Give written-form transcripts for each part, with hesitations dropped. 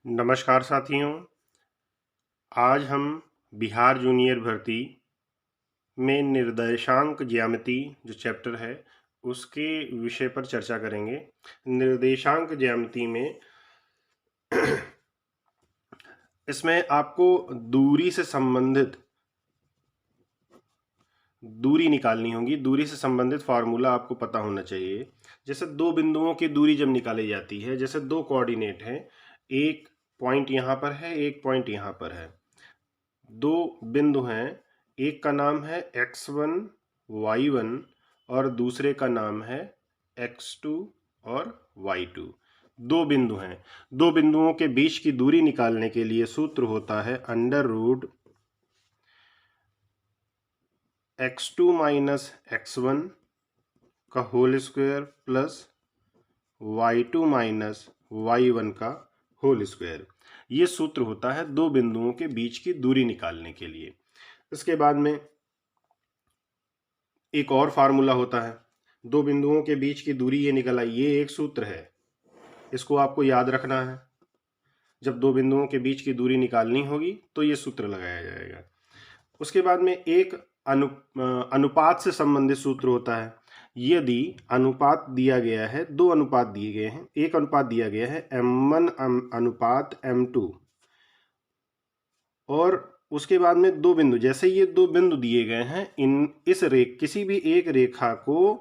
नमस्कार साथियों। आज हम बिहार जूनियर भर्ती में निर्देशांक ज्यामिति जो चैप्टर है उसके विषय पर चर्चा करेंगे। निर्देशांक ज्यामिति में इसमें आपको दूरी से संबंधित दूरी निकालनी होगी। दूरी से संबंधित फार्मूला आपको पता होना चाहिए। जैसे दो बिंदुओं की दूरी जब निकाली जाती है, जैसे दो कोऑर्डिनेट हैं, एक पॉइंट यहाँ पर है, एक पॉइंट यहाँ पर है। दो बिंदु हैं, एक का नाम है x1 y1 और दूसरे का नाम है x2 और y2। दो बिंदु हैं। दो बिंदुओं के बीच की दूरी निकालने के लिए सूत्र होता है under root x2 minus x1 का whole square plus y2 minus y1 का होल स्क्वायर। ये सूत्र होता है दो बिंदुओं के बीच की दूरी निकालने के लिए। इसके बाद में एक और फार्मूला होता है। दो बिंदुओं के बीच की दूरी ये निकल आई, ये एक सूत्र है, इसको आपको याद रखना है। जब दो बिंदुओं के बीच की दूरी निकालनी होगी तो ये सूत्र लगाया जाएगा। उसके बाद में एक अनुपात से संबंधित सूत्र होता है। यदि अनुपात दिया गया है, दो अनुपात दिए गए हैं, एक अनुपात दिया गया है m1 अनुपात m2 और उसके बाद में दो बिंदु, जैसे ये दो बिंदु दिए गए हैं, किसी भी एक रेखा को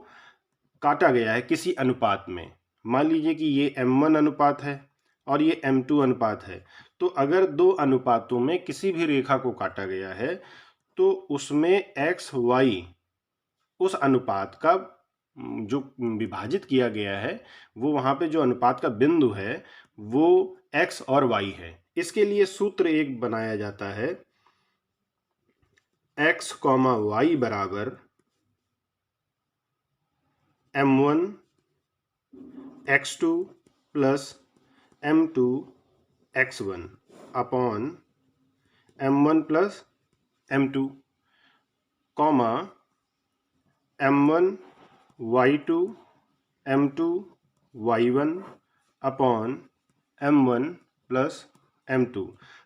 काटा गया है किसी अनुपात में। मान लीजिए कि ये m1 अनुपात है और ये m2 अनुपात है। तो अगर दो अनुपातों में किसी भी रेखा को काटा गया है तो उसमें x y उस अनुपात का जो विभाजित किया गया है, वो वहां पे जो अनुपात का बिंदु है वो x और y है। इसके लिए सूत्र एक बनाया जाता है x, y बराबर m1 x2 plus m2 x1 upon m1 plus m2 comma m1 y2 m2 y1 upon m1 plus m2।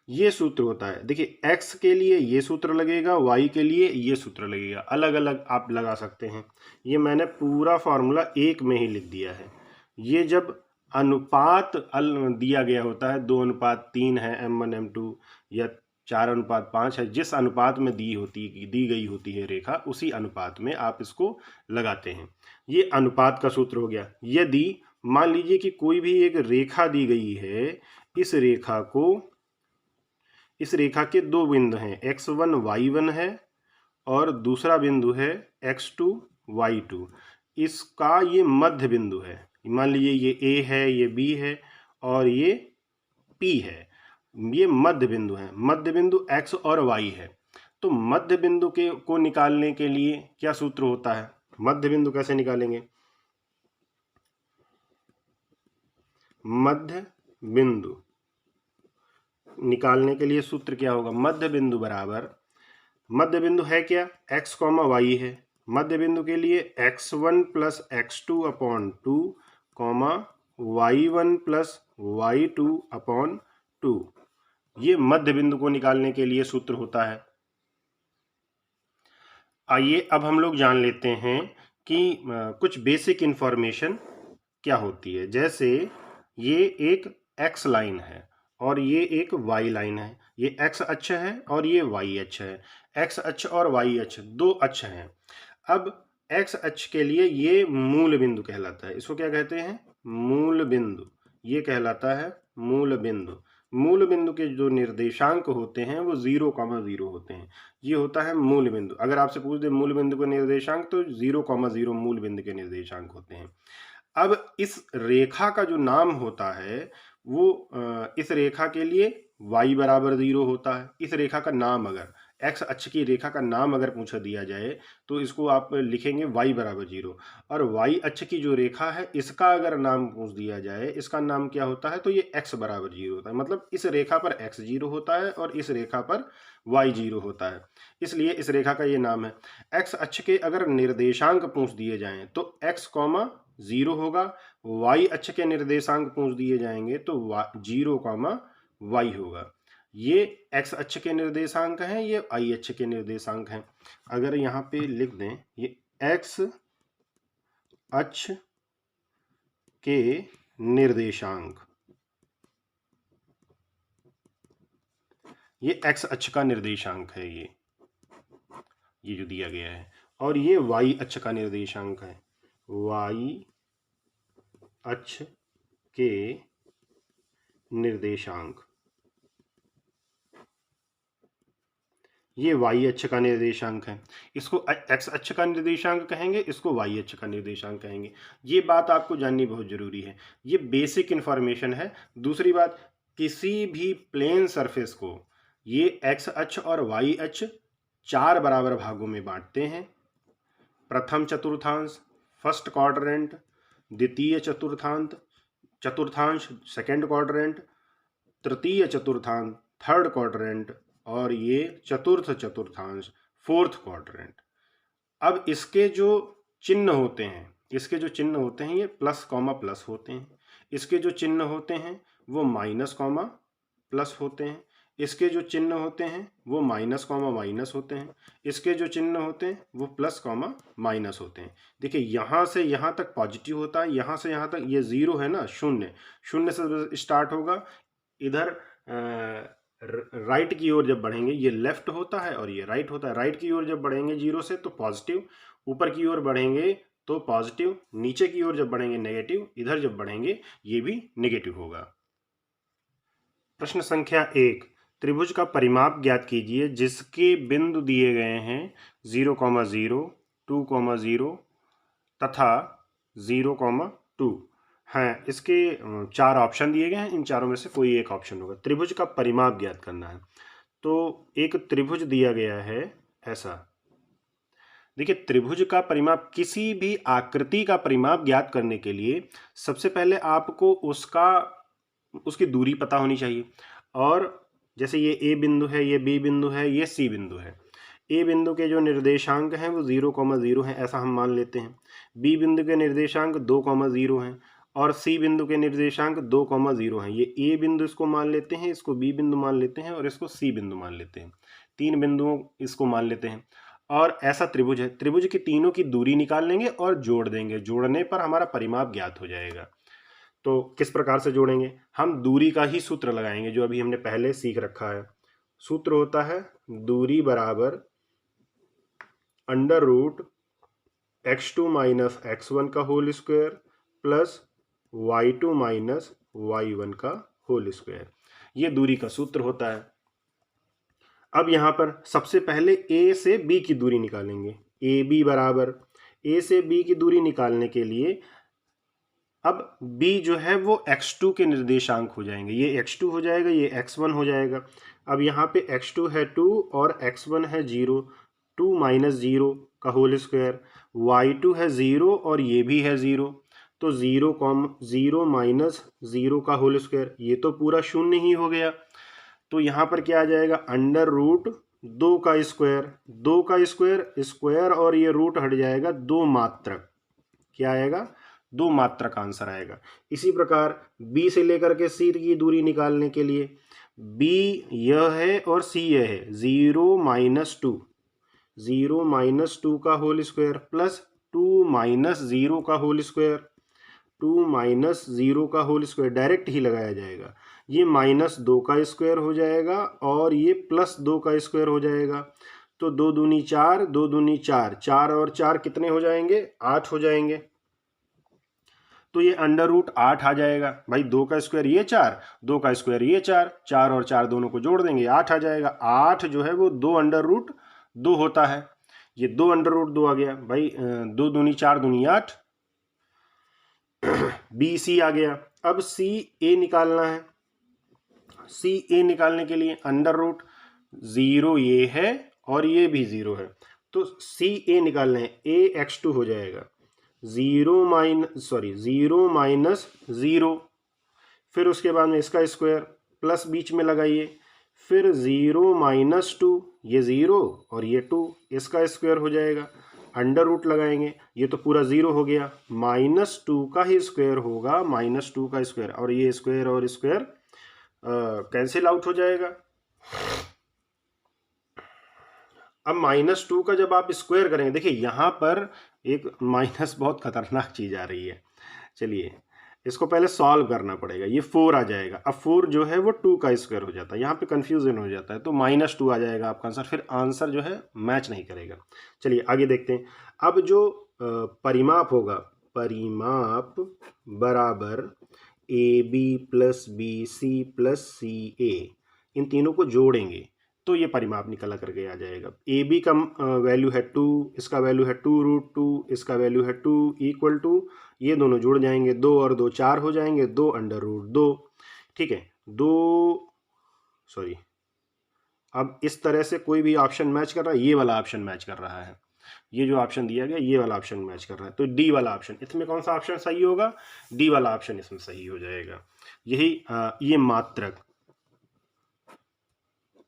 ये सूत्र होता है। देखिए x के लिए ये सूत्र लगेगा, y के लिए ये सूत्र लगेगा। अलग अलग आप लगा सकते हैं। ये मैंने पूरा फॉर्मूला एक में ही लिख दिया है। ये जब अनुपात दिया गया होता है, 2:3 है m1 m2 या 4:5 है, जिस अनुपात में दी गई होती है रेखा, उसी अनुपात में आप इसको लगाते हैं। ये अनुपात का सूत्र हो गया। यदि मान लीजिए कि कोई भी एक रेखा दी गई है, इस रेखा के दो बिंदु हैं, x1 y1 है और दूसरा बिंदु है x2 y2। इसका ये मध्य बिंदु है। मान लीजिए ये A है, ये B है और ये P है। ये मध्य बिंदु है। मध्य बिंदु x और y है। तो मध्य बिंदु को निकालने के लिए क्या सूत्र होता है? मध्य बिंदु कैसे निकालेंगे? मध्य बिंदु निकालने के लिए सूत्र क्या होगा? मध्य बिंदु बराबर, मध्य बिंदु है क्या? x, y है। मध्य बिंदु के लिए x1 plus x2 upon 2 comma y1 plus y2 upon 2। ये मध्य बिंदु को निकालने के लिए सूत्र होता है। आइए अब हम लोग जान लेते हैं कि कुछ बेसिक इंफॉर्मेशन क्या होती है। जैसे ये एक x लाइन है और ये एक y लाइन है। ये x अक्ष है और ये y अक्ष है। x अक्ष और y अक्ष दो अक्ष हैं। अब x अक्ष के लिए ये मूल बिंदु कहलाता है। इसको क्या कहते हैं? मूल बिंदु। ये कहलाता है मूल बिंदु। मूल बिंदु के जो निर्देशांक होते हैं वो 0,0 होते हैं। ये होता है मूल बिंदु। अगर आपसे पूछ दे मूल बिंदु के निर्देशांक, तो 0,0 मूल बिंदु के निर्देशांक होते हैं। अब इस रेखा का जो नाम होता है वो इस रेखा के लिए y बराबर 0 होता है। इस रेखा का नाम, अगर x अक्ष की रेखा का नाम अगर पूछा दिया जाए तो इसको आप लिखेंगे y बराबर 0। और y अक्ष की जो रेखा है इसका अगर नाम पूछ दिया जाए, इसका नाम क्या होता है, तो ये x बराबर 0 होता है। मतलब इस रेखा पर x 0 होता है और इस रेखा पर y 0 होता है। इसलिए इस रेखा का ये नाम है। x अक्ष के अगर निर्देशांक पूछ दिए जाएं तो x, 0 होगा। y अक्ष के निर्देशांक पूछ दिए जाएंगे तो 0, y होगा। ये x अक्ष के निर्देशांक हैं, ये y अक्ष के निर्देशांक हैं। अगर यहाँ पे लिख दें ये x अक्ष के निर्देशांक, ये x अक्ष का निर्देशांक है, ये जो दिया गया है, और ये y अक्ष का निर्देशांक है, y अक्ष के निर्देशांक, ये y अक्ष का निर्देशांक है। इसको x अक्ष का निर्देशांक कहेंगे, इसको y अक्ष का निर्देशांक कहेंगे। ये बात आपको जाननी बहुत जरूरी है, ये बेसिक इंफॉर्मेशन है। दूसरी बात, किसी भी प्लेन सरफेस को ये x अक्ष और y अक्ष 4 बराबर भागों में बांटते हैं। प्रथम चतुर्थांश फर्स्ट क्वाड्रेंट, द्वितीय चतुर्थांश सेकंड क्वाड्रेंट, तृतीय चतुर्थांश थर्ड क्वाड्रेंट, और ये चतुर्थ चतुर्थांश फोर्थ क्वाड्रेंट। अब इसके जो चिन्ह होते हैं, ये प्लस कॉमा प्लस होते हैं। इसके जो चिन्ह होते हैं वो माइनस कॉमा प्लस होते हैं। इसके जो चिन्ह होते हैं वो माइनस कॉमा माइनस होते हैं। इसके जो चिन्ह होते हैं वो प्लस कॉमा माइनस होते हैं। देखिए यहाँ से यहाँ तक पॉजिटिव होता है, यहाँ से यहाँ तक ये जीरो है ना, शून्य से स्टार्ट होगा। इधर राइट की ओर जब बढ़ेंगे ये लेफ्ट होता है और ये राइट होता है। राइट की ओर जब बढ़ेंगे जीरो से तो पॉजिटिव, ऊपर की ओर बढ़ेंगे तो पॉजिटिव, नीचे की ओर जब बढ़ेंगे नेगेटिव, इधर जब बढ़ेंगे ये भी नेगेटिव होगा। प्रश्न संख्या 1, त्रिभुज का परिमाप ज्ञात कीजिए जिसके बिंदु दिए गए हैं 0,0, 2,0 तथा 0,2 हैं। इसके 4 ऑप्शन दिए गए हैं, इन चारों में से कोई एक ऑप्शन होगा। त्रिभुज का परिमाप ज्ञात करना है। तो एक त्रिभुज दिया गया है ऐसा। देखिए त्रिभुज का परिमाप, किसी भी आकृति का परिमाप ज्ञात करने के लिए सबसे पहले आपको उसकी दूरी पता होनी चाहिए। और जैसे ये ए बिंदु है, ये बी बिंदु है, ये सी बिंदु है। ए बिंदु के जो निर्देशांक हैं वो 0,0 हैं, ऐसा हम मान लेते हैं। बी बिंदु के निर्देशांक 2,0 हैं और सी बिंदु के निर्देशांक 2,0 हैं। ये ए बिंदु इसको मान लेते हैं, इसको बी बिंदु मान लेते हैं और इसको सी बिंदु मान लेते हैं। 3 बिंदुओं इसको मान लेते हैं और ऐसा त्रिभुज है। त्रिभुज की तीनों की दूरी निकाल लेंगे और जोड़ देंगे। जोड़ने पर हमारा परिमाप ज्ञात हो जाएगा। तो किस प्रकार से जोड़ेंगे? हम दूरी का ही सूत्र लगाएंगे जो अभी हमने पहले सीख रखा है। सूत्र होता है दूरी बराबर √x2 माइनस x1 का whole square plus y2 minus y1 का होल स्क्वायर। ये दूरी का सूत्र होता है। अब यहाँ पर सबसे पहले a से b की दूरी निकालेंगे। AB बराबर, a से b की दूरी निकालने के लिए अब b जो है वो x2 के निर्देशांक हो जाएंगे। ये x2 हो जाएगा, ये x1 हो जाएगा। अब यहाँ पे x2 है 2 और x1 है 0, 2 माइनस 0 का होल स्क्वायर, y2 है 0 और ये भी है 0, तो 0 माइनस 0 का होल स्क्वायर, ये तो पूरा शून्य ही हो गया। तो यहाँ पर क्या आ जाएगा? √2 का स्क्वायर, 2 का स्क्वायर और ये रूट हट जाएगा, 2 मात्रक। क्या आएगा? 2 मात्रक आंसर आएगा। इसी प्रकार b से लेकर के c की दूरी निकालने के लिए b यह है और c यह है, 0 माइनस 2 का होल स्क्वायर प्लस 2 माइनस 0 का होल स्क्वायर, 2 माइनस 0 का होल स्क्वायर डायरेक्ट ही लगाया जाएगा। ये माइनस 2 का स्क्वायर हो जाएगा और ये प्लस 2 का स्क्वायर हो जाएगा। तो 2 दूनी 4, 2 दूनी 4, 4 और 4 कितने हो जाएंगे? 8 हो जाएंगे। तो ये √8 आ जाएगा। भाई 2 का स्क्वायर ये 4, 2 का स्क्वायर ये 4, 4 और 4 दोनों को जोड़ देंगे 8 आ जाएगा। 8 जो है वो 2 होता है। ये 2 आ गया। भाई 2 दूनी 4 दूनी 8, BC आ गया। अब CA निकालना है। CA निकालने के लिए √0 ये है और ये भी 0 है, तो CA निकालना है। AX2 हो जाएगा 0 माइनस 0, फिर उसके बाद में इसका स्क्वायर प्लस बीच में लगाइए, फिर 0 माइनस 2, ये 0 और ये 2, इसका स्क्वायर हो जाएगा। √ लगाएंगे, ये तो पूरा 0 हो गया। -2 का ही स्क्वायर होगा, -2 का स्क्वायर, और ये स्क्वायर और स्क्वायर कैंसिल आउट हो जाएगा। अब -2 का जब आप स्क्वायर करेंगे, देखिए यहाँ पर एक माइनस बहुत खतरनाक चीज आ रही है। चलिए इसको पहले सॉल्व करना पड़ेगा। ये 4 आ जाएगा। अब 4 जो है वो 2 का स्क्वायर हो जाता है, यहाँ पे कंफ्यूजन हो जाता है, तो -2 आ जाएगा आपका आंसर। फिर आंसर जो है मैच नहीं करेगा। चलिए आगे देखते हैं। अब जो परिमाप होगा, परिमाप बराबर AB plus BC plus CA, इन तीनों को जोड़ेंगे तो ये परिमाप निकला करके आ जाएगा। AB का वैल्यू है 2, इसका वैल्यू है 2√2, इसका वैल्यू है 2 इक्वल टू, ये दोनों जुड़ जाएंगे, 2 और 2 4 हो जाएंगे, 2√2। ठीक है, सॉरी, अब इस तरह से कोई भी ऑप्शन मैच कर रहा है, ये वाला ऑप्शन मैच कर रहा है, ये जो ऑप्शन दिया गया ये वाला ऑप्शन मैच कर रहा है, तो डी वाला ऑप्शन, इसमें कौन सा ऑप्शन सही होगा? डी वाला ऑप्शन इसमें सही हो जाएगा। यही ये मात्रक,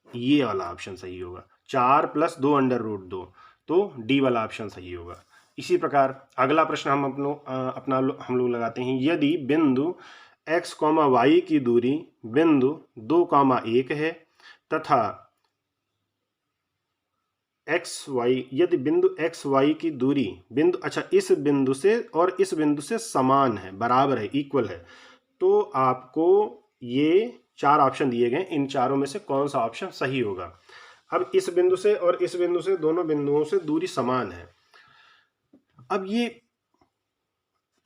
ये वाला ऑप्शन सही होगा। 4 + 2√2, तो डी वाला ऑप्शन सही होगा। इसी प्रकार अगला प्रश्न हम लोग लगाते हैं। यदि बिंदु x, y की दूरी बिंदु 2, 1 है तथा यदि बिंदु x, y की दूरी इस बिंदु से और इस बिंदु से समान है, बराबर है, इक्वल है, तो आपको ये 4 ऑप्शन दिए गए, इन चारों में से कौन सा ऑप्शन सही होगा। अब इस बिंदु से और इस बिंदु से, दोनों बिंदुओं से दूरी समान है। अब ये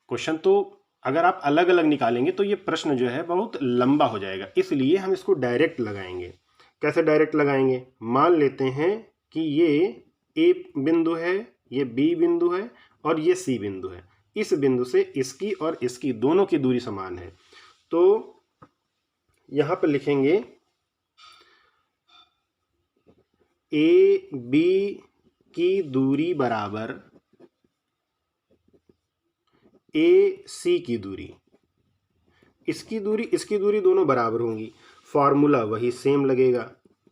क्वेश्चन तो अगर आप अलग अलग निकालेंगे तो ये प्रश्न जो है बहुत लंबा हो जाएगा, इसलिए हम इसको डायरेक्ट लगाएंगे। कैसे डायरेक्ट लगाएंगे? मान लेते हैं कि ये ए बिंदु है, ये बी बिंदु है और ये सी बिंदु है। इस बिंदु से इसकी और इसकी दोनों की दूरी समान है, तो यहां पर लिखेंगे ए बी की दूरी बराबर ए सी की दूरी, इसकी दूरी दोनों बराबर होंगी। फॉर्मूला वही सेम लगेगा,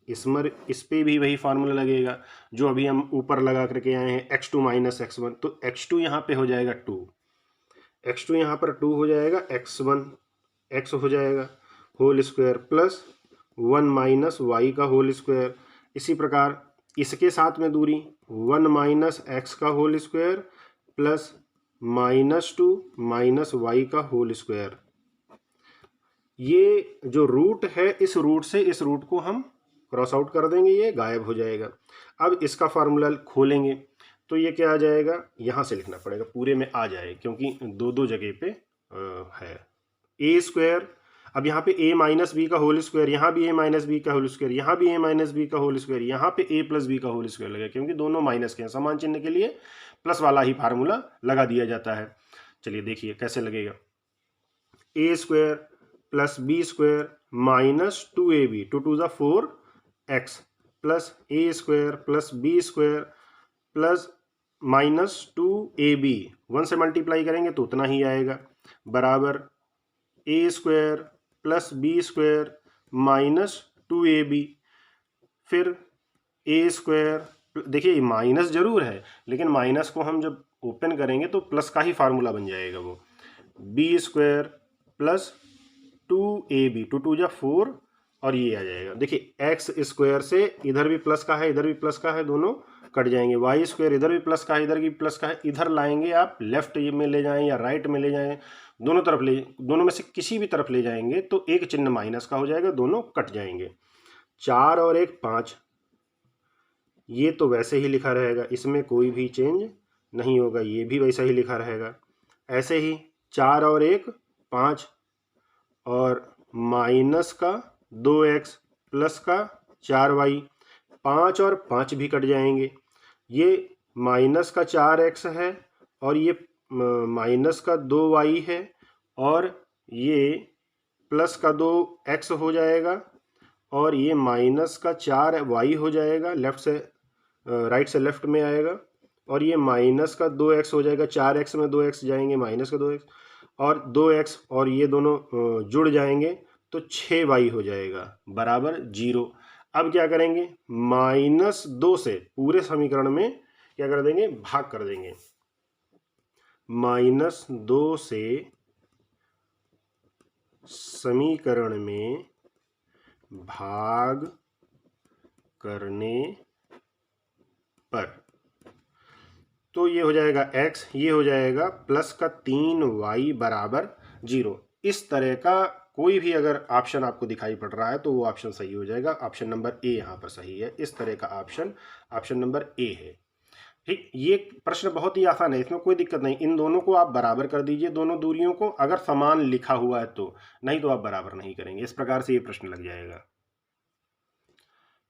इस पे भी वही फार्मूला लगेगा जो अभी हम ऊपर लगा करके आए हैं, x2 - x1, तो x2 यहाँ पे हो जाएगा 2, x2 यहाँ पर 2 हो जाएगा, x1 x हो जाएगा होल स्क्वायर प्लस 1 - y का होल स्क्वायर। इसी प्रकार इसके साथ में दूरी 1 - x का होल स्क्वायर प्लस -2 - y का होल स्क्वायर। ये जो रूट है, इस रूट से इस रूट को हम क्रॉस आउट कर देंगे, ये गायब हो जाएगा। अब इसका फार्मूला खोलेंगे तो ये क्या आ जाएगा, यहाँ से लिखना पड़ेगा, पूरे में आ जाए क्योंकि दो दो जगह पे है। ए स्क्वायर, अब यहाँ पे a - b का होल स्क्वायर, यहाँ भी a - b का होल स्क्वायर, यहाँ भी a - b का होल स्क्वायर, यहाँ पे a + b का होल स्क्वायर लगेगा, क्योंकि दोनों माइनस के हैं। समान चिन्ह के लिए प्लस वाला ही फार्मूला लगा दिया जाता है। चलिए देखिए कैसे लगेगा। a square plus b square minus 2ab, 2 2 ज़ा 4x plus a square plus b square plus -2ab, 1 से मल्टीप्लाई करेंगे तो उतना ही आएगा, बराबर a square plus b square -2ab। फिर a स्क्वायर, देखिए माइनस जरूर है लेकिन माइनस को हम जब ओपन करेंगे तो प्लस का ही फार्मूला बन जाएगा वो, b स्क्वायर प्लस 2ab, 2 2 ज़ा 4 और ये आ जाएगा। देखिए एक्स स्क्वायर से इधर भी प्लस का है, इधर भी प्लस का है, दोनों कट जाएंगे। वाई स्क्वायर इधर भी प्लस का है, इधर भी प्लस का है, इधर लाएंगे आप लेफ्ट में ले जाएं या राइट में ले जाएं, दोनों में से किसी भी तरफ ले जाएंगे तो एक चिन्ह माइनस का हो जाएगा, दोनों कट जाएंगे। 4 और 1 5, ये तो वैसे ही लिखा रहेगा, इसमें कोई भी चेंज नहीं होगा, ये भी वैसा ही लिखा रहेगा। ऐसे ही 4 और 1 5 और माइनस का 2x प्लस का 4y, 5 और 5 भी कट जाएंगे। ये माइनस का 4x है और ये माइनस का 2y है और ये प्लस का 2x हो जाएगा और ये माइनस का 4y हो जाएगा, लेफ्ट से राइट से लेफ्ट में आएगा, और ये माइनस का 2x हो जाएगा, 4x में 2x जाएंगे, माइनस का 2x और 2x और ये दोनों जुड़ जाएंगे तो 6y हो जाएगा, बराबर 0। अब क्या करेंगे, -2 से पूरे समीकरण में क्या कर देंगे, भाग कर देंगे। -2 से समीकरण में भाग करने पर, तो ये हो जाएगा x, ये हो जाएगा प्लस का 3y बराबर 0। इस तरह का कोई भी अगर ऑप्शन आपको दिखाई पड़ रहा है तो वो ऑप्शन सही हो जाएगा। ऑप्शन नंबर ए यहाँ पर सही है। इस तरह का ऑप्शन नंबर ए है। ठीक, ये प्रश्न बहुत ही आसान है, इसमें कोई दिक्कत नहीं। इन दोनों को आप बराबर कर दीजिए, दोनों दूरियों को, अगर समान लिखा हुआ है तो, नहीं तो आप बराबर नहीं करेंगे। इस प्रकार से ये प्रश्न लग जाएगा।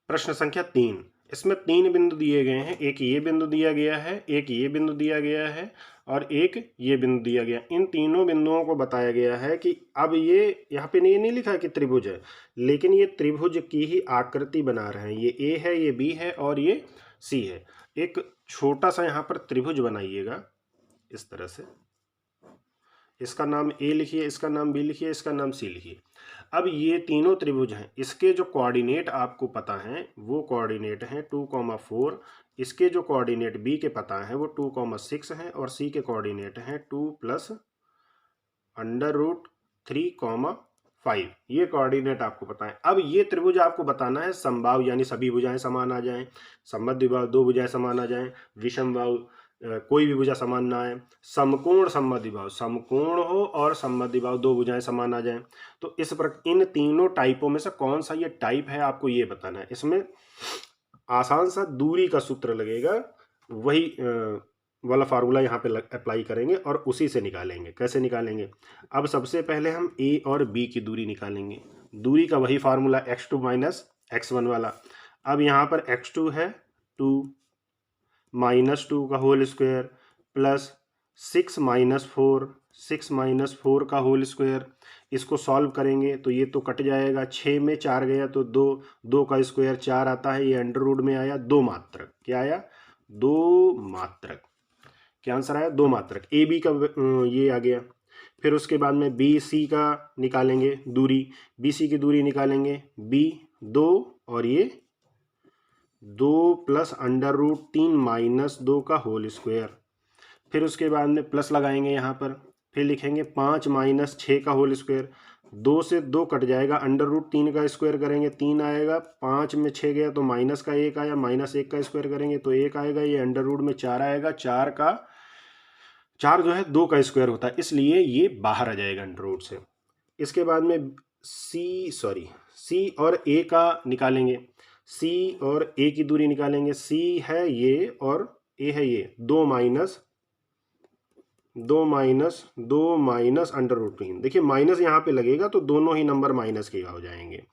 प्रश्न संख्या 3, इसमें 3 बिंदु दिए गए हैं। एक ये बिंदु दिया गया है, एक ये बिंदु दिया गया है और एक ये बिंदु दिया गया। इन तीनों बिंदुओं को बताया गया है कि अब ये यहाँ पे नहीं लिखा है कि त्रिभुज है, लेकिन ये त्रिभुज की ही आकृति बना रहे हैं। ये ए है, ये बी है और ये सी है। एक छोटा सा यहाँ पर त्रिभुज बनाइएगा इस तरह से। इसका नाम ए लिखिए, इसका नाम बी लिखिए, इसका नाम सी लिखिए। अब ये तीनों त्रिभुज हैं, इसके जो कोऑर्डिनेट आपको पता हैं वो कोऑर्डिनेट हैं 2,4। इसके जो कोऑर्डिनेट बी के पता हैं वो 2,6 हैं और सी के कोऑर्डिनेट हैं 2 + √3,5। ये कोऑर्डिनेट आपको पता है। अब ये त्रिभुज आपको बताना है समबाहु, यानी सभी भुजाएं समान आ जाएं, समद्विबाहु 2 भुजाएं समान आ जाएं, विषमबाहु कोई भी भुजा समान ना आए, समकोण समद्विबाहु समकोण हो और समद्विबाहु 2 भुजाएं समान आ जाएं। तो इस प्रकार इन तीनों टाइपों में से कौन सा ये टाइप है आपको ये बताना है। इसमें आसान सा दूरी का सूत्र लगेगा, वही वाला फार्मूला यहाँ पे अप्लाई करेंगे और उसी से निकालेंगे। कैसे निकालेंगे? अब सबसे पहले हम ए और बी की दूरी निकालेंगे। दूरी का वही फार्मूला x2 - x1 वाला। अब यहाँ पर x2 है 2 -2 का होल स्क्वायर प्लस 6 - 4 का होल स्क्वायर। इसको सॉल्व करेंगे तो ये तो कट जाएगा, 6 में 4 गया तो 2, 2 का स्क्वायर 4 आता है। ये अंडर रूट में आया 2 मात्रक। क्या आया? 2 मात्रक। क्या आंसर आया? 2 मात्रक। ए बी का ये आ गया। फिर उसके बाद में बी सी का निकालेंगे दूरी। बी सी की दूरी निकालेंगे, बी 2 और ये 2 + √3 - 2 का होल स्क्वायर। फिर उसके बाद में प्लस लगाएंगे यहाँ पर, फिर लिखेंगे 5 - 6 का होल स्क्वायर। 2 से 2 कट जाएगा, अंडर रूट 3 का स्क्वायर करेंगे 3 आएगा, 5 में 6 गया तो माइनस का 1 आया, -1 का स्क्वायर करेंगे तो 1 आएगा, ये अंडर रूट में 4 आएगा, 4 जो है 2 का स्क्वायर होता है, इसलिए ये बाहर आ जाएगा अंडर रूट से। इसके बाद में सी और ए का निकालेंगे। सी और ए की दूरी निकालेंगे। सी है ये और ए है ये, 2 माइनस अंडर रूट 3। देखिए माइनस यहाँ पे लगेगा तो दोनों ही नंबर माइनस के हो जाएंगे।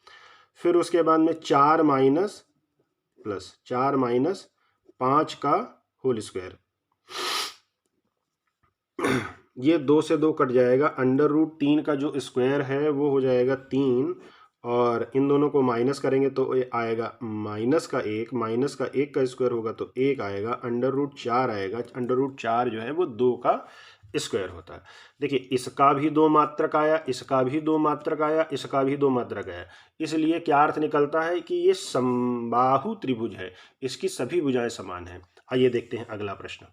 फिर उसके बाद में 4 - 5 का होल स्क्वायर। ये 2 से 2 कट जाएगा, अंडर रूट 3 का जो स्क्वायर है वो हो जाएगा 3 और इन दोनों को माइनस करेंगे तो ये आएगा -1 का स्क्वायर होगा तो 1 आएगा, अंडर रूट 4 आएगा। अंडर रूट 4 जो है वो 2 का स्क्वायर होता है। देखिए इसका भी 2 मात्रक आया, इसका भी 2 मात्रक आया, इसका भी 2 मात्रक आया। इसलिए क्या अर्थ निकलता है कि ये समबाहु त्रिभुज है, इसकी सभी भुजाएं समान हैं। आइए देखते हैं अगला प्रश्न।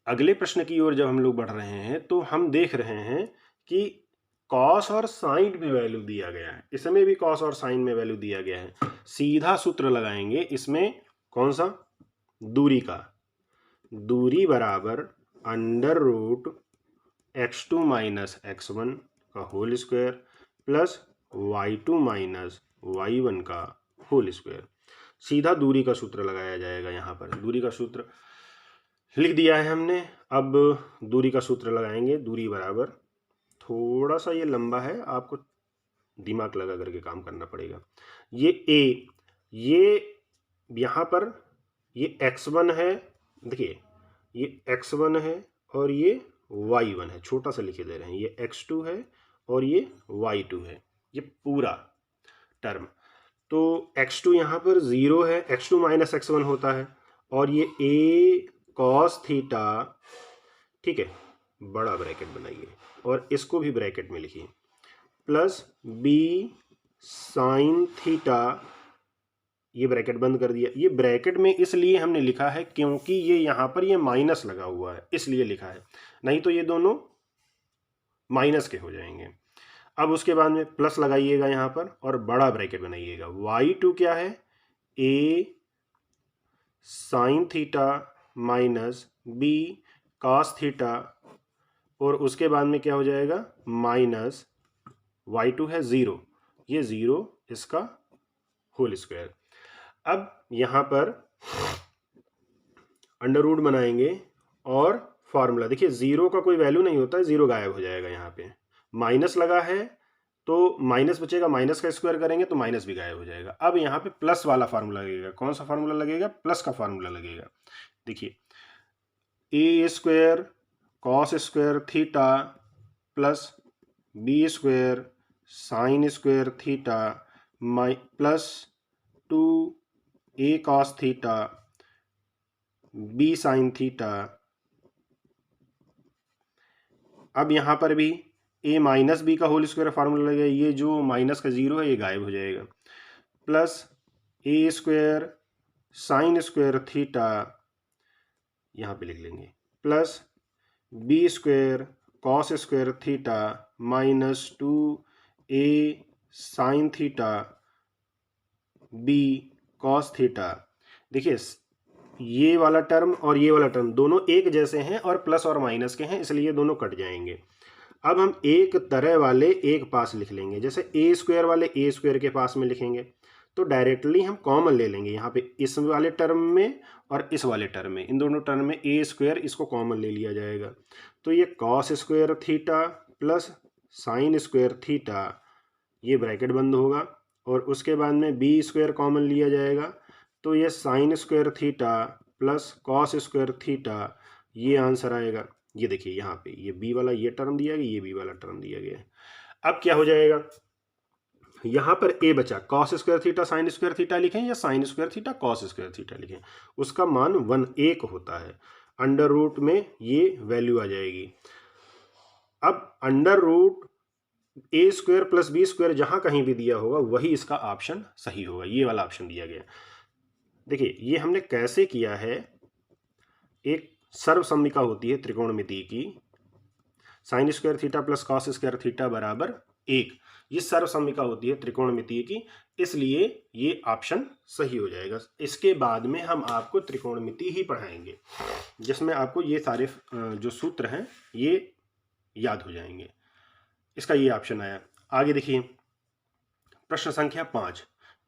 अगले प्रश्न की ओर जब हम लोग बढ़ रहे हैं तो हम देख रहे हैं कि कॉस और साइन में वैल्यू दिया गया है, इसमें भी कॉस और साइन में वैल्यू दिया गया है। सीधा सूत्र लगाएंगे इसमें, कौन सा? दूरी का। दूरी बराबर अंडर रूट x2 - x1 का whole square plus y2 - y1 का होल स्क्वायर। सीधा दूरी का सूत्र लगाया जाएगा। यहाँ पर दूरी का सूत्र लिख दिया है हमने। अब दूरी का सूत्र लगाएंगे। दूरी बराबर, थोड़ा सा ये लंबा है, आपको दिमाग लगा करके काम करना पड़ेगा। ये ए, ये यहाँ पर ये x1 है, देखिए ये x1 है और ये y1 है, छोटा सा लिखे दे रहे हैं। ये x2 है और ये y2 है, ये पूरा टर्म। तो x2 यहाँ पर 0 है, x2 - x1 होता है और ये a cos थीटा, ठीक है, बड़ा ब्रैकेट बनाइए और इसको भी ब्रैकेट में लिखिए, प्लस b sin थीटा, ये ब्रैकेट बंद कर दिया। ये ब्रैकेट में इसलिए हमने लिखा है क्योंकि ये यहाँ पर ये माइनस लगा हुआ है, इसलिए लिखा है, नहीं तो ये दोनों माइनस के हो जाएंगे। अब उसके बाद में प्लस लगाइएगा यहाँ पर और बड़ा ब्रैकेट बनाइएगा। y2 क्या है, a sine theta minus b cos theta, और उसके बाद में क्या हो जाएगा, माइनस y2 है 0, ये 0 इसका होल स्क्वायर। अब यहाँ पर अंडर रूट बनाएंगे और फॉर्मूला देखिए, 0 का कोई वैल्यू नहीं होता है, 0 गायब हो जाएगा। यहाँ पे माइनस लगा है तो माइनस बचेगा, माइनस का स्क्वायर करेंगे तो माइनस भी गायब हो जाएगा। अब यहाँ पे प्लस वाला फार्मूला लगेगा। कौन सा फार्मूला लगेगा, प्लस का फार्मूला लगेगा। देखिए A square cos square theta plus B square sine square theta plus 2a cos theta b sine theta. अब यहाँ पर भी a माइनस बी का होल स्क्वायर फार्मूला लगेगा, ये जो माइनस का 0 है ये गायब हो जाएगा, plus a square sine square theta, यहाँ पे लिख लेंगे, plus b square cos square theta minus 2a sine theta b cos theta. देखिए ये वाला टर्म और ये वाला टर्म दोनों एक जैसे हैं और प्लस और माइनस के हैं, इसलिए दोनों कट जाएंगे। अब हम एक तरह वाले एक पास लिख लेंगे, जैसे ए स्क्वायर वाले ए स्क्वायर के पास में लिखेंगे तो डायरेक्टली हम कॉमन ले लेंगे यहाँ पे, इस वाले टर्म में और इस वाले टर्म में, इन दोनों टर्म में ए स्क्वायर, इसको कॉमन ले लिया जाएगा। तो ये cos square theta plus sign square theta, ये ब्रैकेट बंद होगा, और उसके बाद में बी स्क्वायर कॉमन लिया जाएगा तो ये sign square theta plus cos square theta, ये आंसर आएगा। ये देखिए यहाँ पे ये बी वाला ये टर्म दिया गया, ये बी वाला टर्म दिया गया है। अब क्या हो जाएगा, यहाँ पर ए बचा, cos square theta sine square theta लिखें या sign square theta cos square theta लिखें, उसका मान 1 होता है। अंडर रूट में ये वैल्यू आ जाएगी। अब अंडर रूट ए स्क्वायर प्लस बी स्क्वायर जहाँ कहीं भी दिया होगा वही इसका ऑप्शन सही होगा, ये वाला ऑप्शन दिया गया। देखिए ये हमने कैसे किया है, एक सर्वसम्मिका होती है त्रिकोणमिति की, sign square theta plus cos square theta बराबर 1, ये सर्वसम्मिका होती है त्रिकोणमिति की, इसलिए ये ऑप्शन सही हो जाएगा। इसके बाद में हम आपको त्रिकोणमिति ही पढ़ाएंगे जिसमें आपको ये सारे जो सूत्र हैं ये याद हो जाएंगे। इसका ये ऑप्शन आया। आगे देखिए प्रश्न संख्या 5।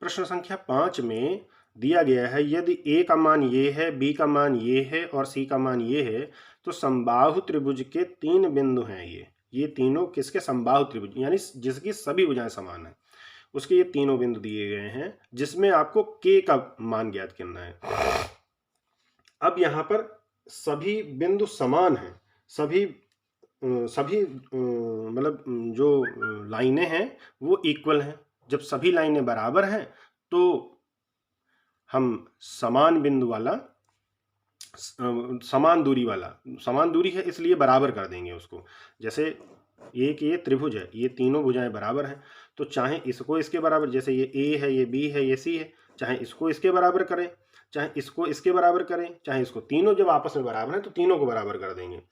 प्रश्न संख्या 5 में दिया गया है, यदि ए का मान ये है, बी का मान ये है और सी का मान ये है तो समबाहु त्रिभुज के 3 बिंदु हैं। ये तीनों किसके, समबाहु त्रिभुज, यानी जिसकी सभी भुजाएं समान हैं, उसके ये तीनों बिंदु दिए गए हैं, जिसमें आपको के का मान ज्ञात करना है। अब यहाँ पर सभी बिंदु समान हैं, सभी मतलब जो लाइनें हैं वो इक्वल हैं। जब सभी लाइनें बराबर हैं तो हम समान बिंदु वाला, समान दूरी है इसलिए बराबर कर देंगे उसको। जैसे एक ये त्रिभुज है, ये तीनों भुजाएं बराबर हैं, तो चाहे इसको इसके बराबर, जैसे ये ए है, ये बी है, ये सी है, चाहे इसको इसके बराबर करें, चाहे इसको इसके बराबर करें, चाहे इसको, तीनों जब आपस में बराबर हैं तो तीनों को बराबर कर देंगे।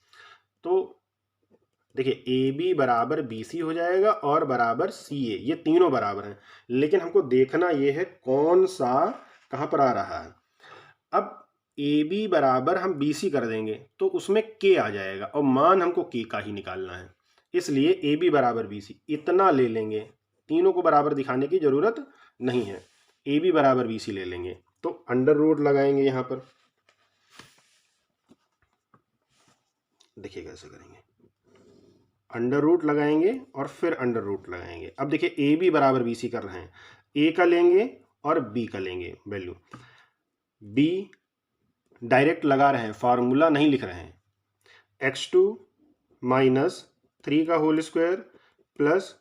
तो देखिए ए बी बराबर बी सी हो जाएगा और बराबर सी ए, ये तीनों बराबर हैं, लेकिन हमको देखना ये है कौन सा कहाँ पर आ रहा है। अब ए बी बराबर हम बी सी कर देंगे तो उसमें के आ जाएगा और मान हमको के का ही निकालना है, इसलिए ए बी बराबर बी सी इतना ले लेंगे, तीनों को बराबर दिखाने की जरूरत नहीं है, ए बी बराबर बी सी ले लेंगे। तो अंडर रूट लगाएंगे यहाँ पर, देखिए कैसे करेंगे, अंडर रूट लगाएंगे और फिर अंडर रूट लगाएंगे। अब देखिए ए बी बराबर बी सी कर रहे हैं, ए का लेंगे और बी का लेंगे वैल्यू, बी डायरेक्ट लगा रहे हैं, फार्मूला नहीं लिख रहे हैं, x2 माइनस 3 का whole square plus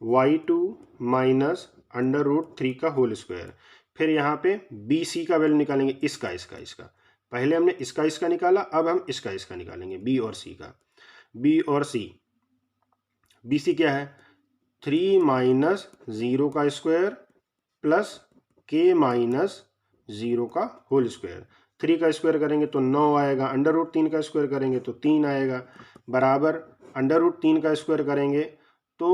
y2 minus under root 3 का होल स्क्वायर। फिर यहाँ पे बी सी का वैल्यू निकालेंगे, इसका पहले हमने इसका निकाला, अब हम इसका निकालेंगे, बी और सी का। बी और सी, बी सी क्या है, 3 माइनस 0 का स्क्वायर प्लस के माइनस 0 का होल स्क्वायर। 3 का स्क्वायर करेंगे तो 9 आएगा, अंडर रूट 3 का स्क्वायर करेंगे तो 3 आएगा, बराबर अंडर रूट 3 का स्क्वायर करेंगे तो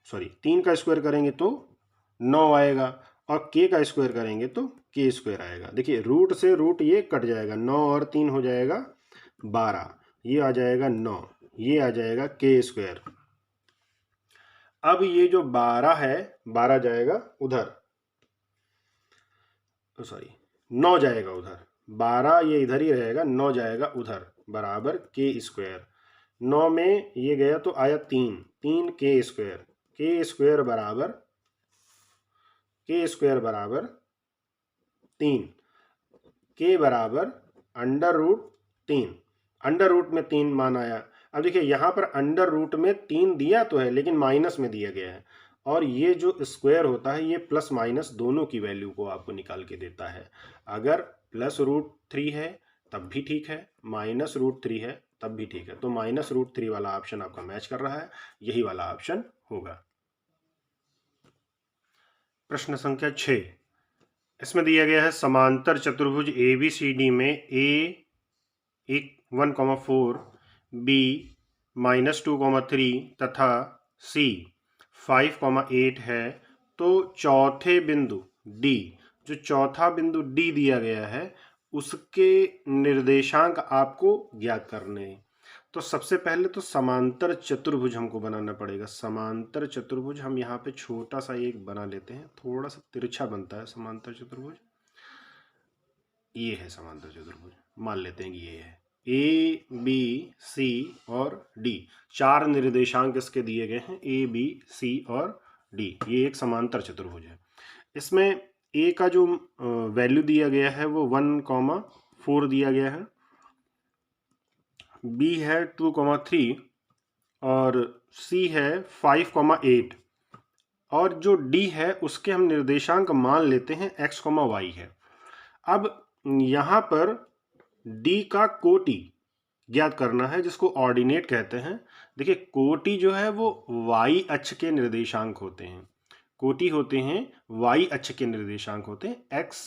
सॉरी 3 का स्क्वायर करेंगे तो 9 आएगा और k का स्क्वायर करेंगे तो k स्क्वायर आएगा। देखिए रूट से रूट ये कट जाएगा, 9 और 3 हो जाएगा 12, ये आ जाएगा 9, ये आ जाएगा k स्क्वायर। अब ये जो 12 है 12 जाएगा उधर, सॉरी 9 जाएगा उधर, 12 ये इधर ही रहेगा, 9 जाएगा उधर बराबर k स्क्वायर। 9 में ये गया तो आया 3, 3 k स्क्वायर, k स्क्वायर बराबर 3, k बराबर अंडर रूट 3, अंडर रूट में 3 मान आया। अब देखिए यहाँ पर अंडर रूट में 3 दिया तो है लेकिन माइनस में दिया गया है, और ये जो स्क्वायर होता है ये प्लस माइनस दोनों की वैल्यू को आपको निकाल के देता है। अगर प्लस रूट 3 है तब भी ठीक है, माइनस रूट 3 है तब भी ठीक है। तो माइनस रूट 3 वाला ऑप्शन आपका मैच कर रहा है, यही वाला ऑप्शन होगा। प्रश्न संख्या 6, इसमें दिया गया है समांतर चतुर्भुज ABCD में A 1,4, B -2,3 तथा C 5,8 है, तो चौथे बिंदु D, जो चौथा बिंदु D दिया गया है उसके निर्देशांक आपको ज्ञात करने हैं। तो सबसे पहले तो समांतर चतुर्भुज हमको बनाना पड़ेगा। समांतर चतुर्भुज हम यहाँ पे छोटा सा एक बना लेते हैं, थोड़ा सा तिरछा बनता है समांतर चतुर्भुज। ये है समांतर चतुर्भुज, मान लेते हैं कि ये है A B C और D, 4 निर्देशांक इसके दिए गए हैं A B C और D। ये एक समांतर चतुर्भुज है। इसमें A का जो वैल्यू दिया गया है वो 1,4 दिया गया है, B है 2,3 और C है 5,8, और जो D है उसके हम निर्देशांक मान लेते हैं x, y है। अब यहाँ पर D का कोटि ज्ञात करना है जिसको ऑर्डिनेट कहते हैं। देखिए कोटि जो है वो y अक्ष के निर्देशांक होते हैं, कोटि होते हैं y अक्ष के निर्देशांक होते हैं। x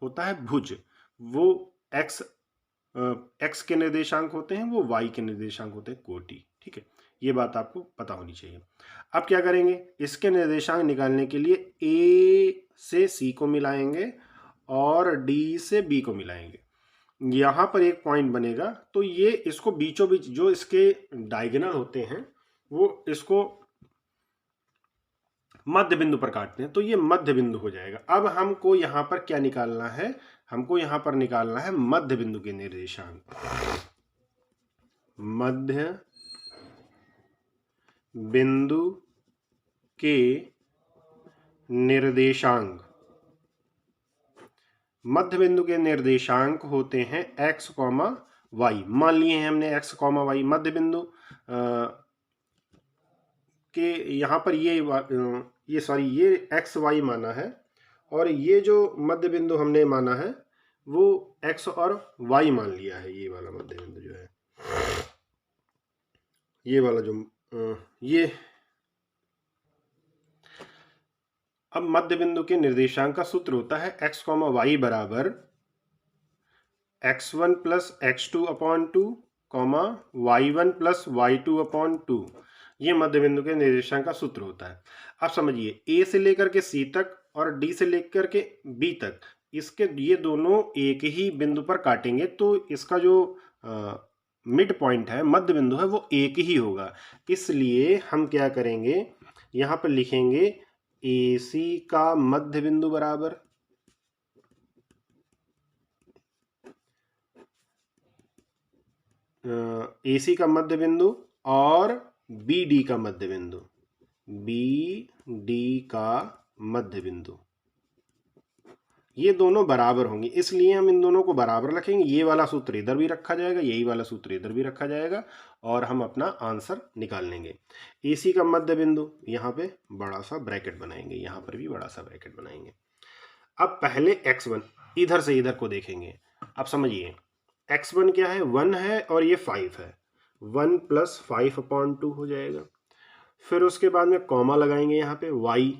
होता है भुज, वो x के निर्देशांक होते हैं, वो y के निर्देशांक होते हैं कोटि। ठीक है, ये बात आपको पता होनी चाहिए। अब क्या करेंगे, इसके निर्देशांक निकालने के लिए A से C को मिलाएंगे और D से B को मिलाएंगे। यहाँ पर एक पॉइंट बनेगा, तो ये इसको बीचों बीच जो इसके डायगोनल होते हैं वो इसको मध्य बिंदु पर काटते हैं, तो ये मध्य बिंदु हो जाएगा। अब हमको यहाँ पर क्या निकालना है, हमको यहाँ पर निकालना है मध्य बिंदु के निर्देशांक। मध्य बिंदु के निर्देशांक, मध्य बिंदु के निर्देशांक होते हैं x, y। मान लिए हैं हमने x, y मध्य बिंदु के यहाँ पर ये x, y माना है, और ये जो मध्य बिंदु हमने माना है वो x और y मान लिया है। ये वाला मध्य बिंदु जो है, ये वाला जो ये, अब मध्य बिंदु के निर्देशांक का सूत्र होता है x, y बराबर x1 plus x2 upon 2, y1 plus y2 upon 2। ये मध्य बिंदु के निर्देशांक का सूत्र होता है। अब समझिए A से लेकर के C तक और D से लेकर के B तक, इसके ये दोनों एक ही बिंदु पर काटेंगे, तो इसका जो मिड पॉइंट है, मध्य बिंदु है, वो एक ही होगा। इसलिए हम क्या करेंगे, यहाँ पर लिखेंगे AC का मध्य बिंदु बराबर AC का मध्य बिंदु और BD का मध्य बिंदु, BD का मध्य बिंदु, ये दोनों बराबर होंगे, इसलिए हम इन दोनों को बराबर रखेंगे। ये वाला सूत्र इधर भी रखा जाएगा, यही वाला सूत्र इधर भी रखा जाएगा, और हम अपना आंसर निकाल लेंगे। AC का मध्य बिंदु, यहाँ पे बड़ा सा ब्रैकेट बनाएंगे, यहाँ पर भी बड़ा सा ब्रैकेट बनाएंगे। अब पहले x1 इधर से इधर को देखेंगे। अब समझिए x1 क्या है, 1 है और ये 5 है, 1 प्लस 5 अपॉन 2 हो जाएगा। फिर उसके बाद में कॉमा लगाएंगे यहाँ पे, y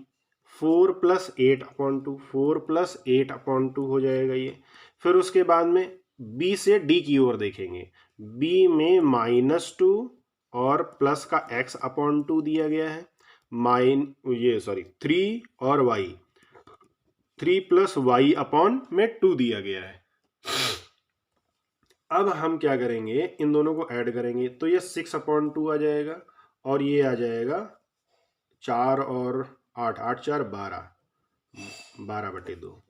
4 plus 8 upon 2, 4 plus 8 upon 2 हो जाएगा ये। फिर उसके बाद में b से d की ओर देखेंगे, b में -2 और प्लस का x अपॉन 2 दिया गया है, 3 और y, 3 प्लस वाई अपॉन में 2 दिया गया है। अब हम क्या करेंगे, इन दोनों को ऐड करेंगे तो ये 6/2 आ जाएगा और ये आ जाएगा 4 और 8, 8 4 12, 12/2।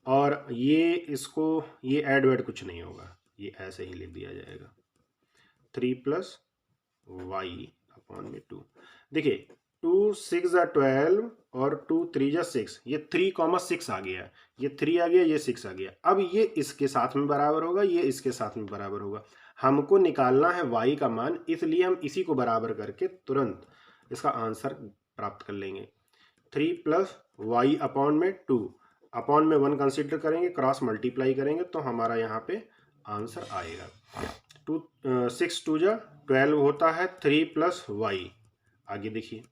और ये इसको ये ऐड वैड कुछ नहीं होगा, ये ऐसे ही लिख दिया जाएगा 3 प्लस वाई अपॉन में 2। देखिए 2 6 12 और 2 3 6, ये 3,6 आ गया, ये 3 आ गया, ये 6 आ गया। अब ये इसके साथ में बराबर होगा, ये इसके साथ में बराबर होगा। हमको निकालना है y का मान, इसलिए हम इसी को बराबर करके तुरंत इसका आंसर प्राप्त कर लेंगे। 3 प्लस वाई अपॉन में 2, अपॉन में 1 कंसिडर करेंगे, क्रॉस मल्टीप्लाई करेंगे तो हमारा यहाँ पे आंसर आएगा 6 2 जा 12 होता है 3 प्लस वाई। आगे देखिए,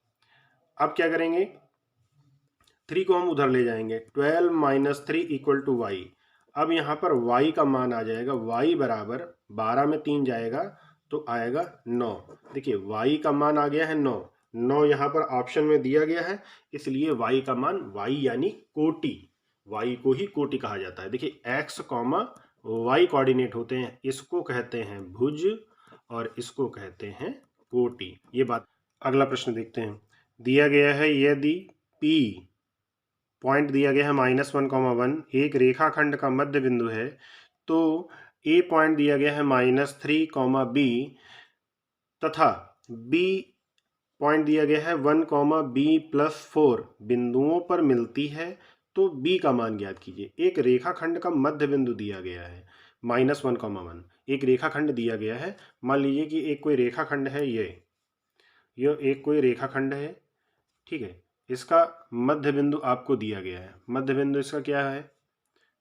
अब क्या करेंगे, 3 को हम उधर ले जाएंगे, 12 माइनस 3 इक्वल टू वाई। अब यहाँ पर y का मान आ जाएगा, y बराबर 12 में 3 जाएगा तो आएगा 9। देखिए y का मान आ गया है 9, 9 यहाँ पर ऑप्शन में दिया गया है, इसलिए y का मान, y यानी कोटि, y को ही कोटि कहा जाता है। देखिए x, y कोऑर्डिनेट होते हैं, इसको कहते हैं भुज और इसको कहते हैं कोटि। ये बात। अगला प्रश्न देखते हैं। दिया गया है यदि P पॉइंट दिया गया है -1,1 एक रेखाखंड का मध्य बिंदु है, तो A पॉइंट दिया गया है -3, B तथा B पॉइंट दिया गया है 1, B+4 बिंदुओं पर मिलती है, तो B का मान ज्ञात कीजिए। एक रेखाखंड का मध्य बिंदु दिया गया है -1,1, एक रेखाखंड दिया गया है। मान लीजिए कि एक कोई रेखाखंड है, ये एक कोई रेखाखंड है, ठीक है। इसका मध्य बिंदु आपको दिया गया है, मध्य बिंदु इसका क्या है,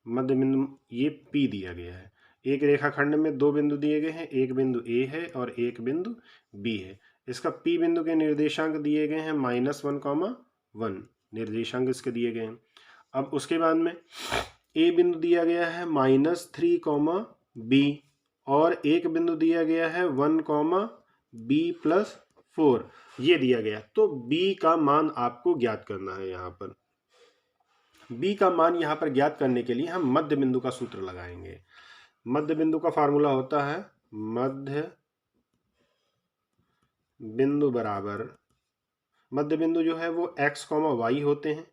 मध्य बिंदु ये P दिया गया है। एक रेखाखंड में 2 बिंदु दिए गए हैं, एक बिंदु A है और एक बिंदु B है। इसका P बिंदु के निर्देशांक दिए गए हैं -1, निर्देशांक इसके दिए गए हैं। अब उसके बाद में A बिंदु दिया गया है -3, B और एक बिंदु दिया गया है 1, B+4, ये दिया गया। तो B का मान आपको ज्ञात करना है। यहाँ पर B का मान यहाँ पर ज्ञात करने के लिए हम मध्य बिंदु का सूत्र लगाएंगे। मध्य बिंदु का फार्मूला होता है मध्य बिंदु बराबर, मध्य बिंदु जो है वो x, y होते हैं,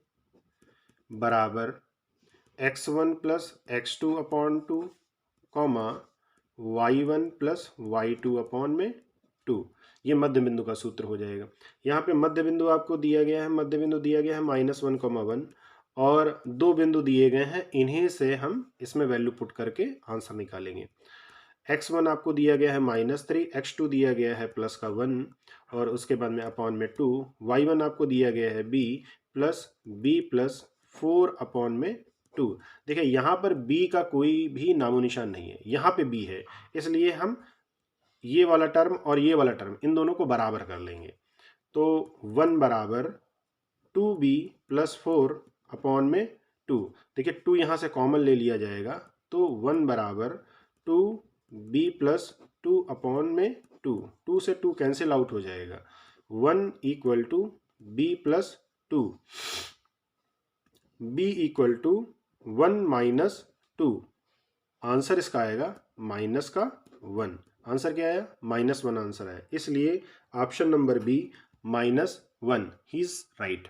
बराबर x1 plus x2 upon 2, y1 plus y2 upon में 2। ये मध्य बिंदु का सूत्र हो जाएगा। यहाँ पे मध्य बिंदु आपको दिया गया है, मध्य बिंदु दिया गया है -1, और 2 बिंदु दिए गए हैं, इन्हीं से हम इसमें वैल्यू पुट करके आंसर निकालेंगे। x1 आपको दिया गया है -3, x2 दिया गया है प्लस का 1 और उसके बाद में अपॉन में 2, y1 आपको दिया गया है b+4 अपॉन में 2। देखिए यहाँ पर b का कोई भी नामो निशान नहीं है, यहाँ पे b है, इसलिए हम ये वाला टर्म और ये वाला टर्म इन दोनों को बराबर कर लेंगे। तो 1 बराबर 2b+4 अपॉन में 2। देखिए 2 यहाँ से कॉमन ले लिया जाएगा, तो 1 बराबर 2b+2 अपॉन में 2, 2 से 2 कैंसिल आउट हो जाएगा, 1 equal to b+2, b equal to 1 - 2। Answer इसका आएगा -1। आंसर क्या आया, -1 आंसर आया, इसलिए ऑप्शन नंबर बी -1 ही इज राइट।